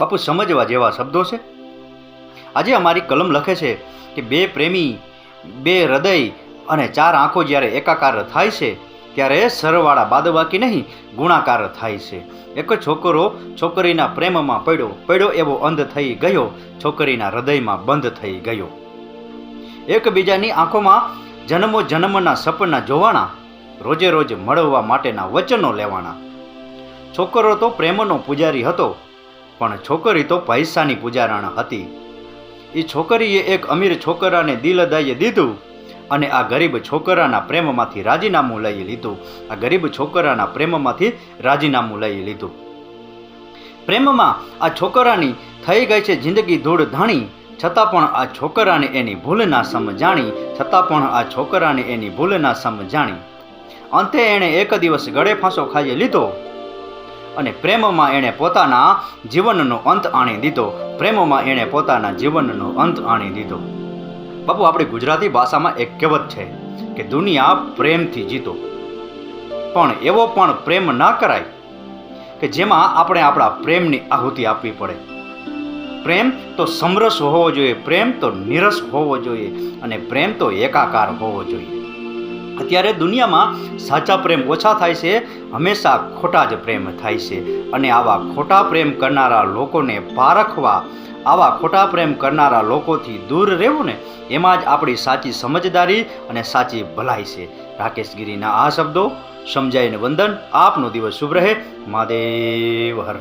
બાપુ સમજવા જેવા શબ્દો છે. આજે અમારી કલમ લખે છે કે બે પ્રેમી, બે હૃદય અને ચાર આંખો જ્યારે એકાકાર થાય છે ત્યારે સરવાળા બાદબાકી નહીં ગુણાકાર થાય છે. એક છોકરો છોકરીના પ્રેમમાં પડ્યો એવો અંધ થઈ ગયો, છોકરીના હૃદયમાં બંધ થઈ ગયો. એકબીજાની આંખોમાં જન્મો જન્મના સપના જોવાના, રોજે રોજ મળવા માટેના વચનો લેવાના. છોકરો તો પ્રેમનો પૂજારી હતો, પણ છોકરી તો પૈસાની પૂજારણ હતી. એ છોકરીએ એક અમીર છોકરાને દિલ દઈ દીધું અને આ ગરીબ છોકરાના પ્રેમમાંથી રાજીનામું લઈ લીધું. આ ગરીબ છોકરાના પ્રેમમાંથી રાજીનામું લઈ લીધું. પ્રેમમાં આ છોકરાની થઈ ગઈ છે જિંદગી ધૂળ ધાણી, છતાં પણ આ છોકરાને એની ભૂલ ના સમજાણી, છતાં પણ આ છોકરાને એની ભૂલ ના સમજાણી. અંતે એણે એક દિવસ ગળે ફાંસો ખાઈ લીધો અને પ્રેમમાં એણે પોતાના જીવનનો અંત આણી દીધો. પ્રેમમાં એણે પોતાના જીવનનો અંત આણી દીધો. બાપુ, આપણી ગુજરાતી ભાષામાં એક કહેવત છે કે દુનિયા પ્રેમથી જીતો, પણ એવો પણ પ્રેમ ના કરાય કે જેમાં આપણે આપણા પ્રેમની આહુતિ આપવી પડે. પ્રેમ તો સમરસ હોવો જોઈએ, પ્રેમ તો નિરસ હોવો જોઈએ અને પ્રેમ તો એકાકાર હોવો જોઈએ. અત્યારે દુનિયામાં સાચા પ્રેમ ઓછા થાય છે, હંમેશા ખોટા જ પ્રેમ થાય છે. અને આવા ખોટા પ્રેમ કરનારા લોકોને પારખવા, આવા ખોટા પ્રેમ કરનારા લોકોથી દૂર રહેવું ને, એમાં જ આપણી સાચી સમજદારી અને સાચી ભલાઈ છે. રાકેશ ગીરીના આ શબ્દો સમજાઈને વંદન. આપનો દિવસ શુભ રહે. મહાદેવ હર.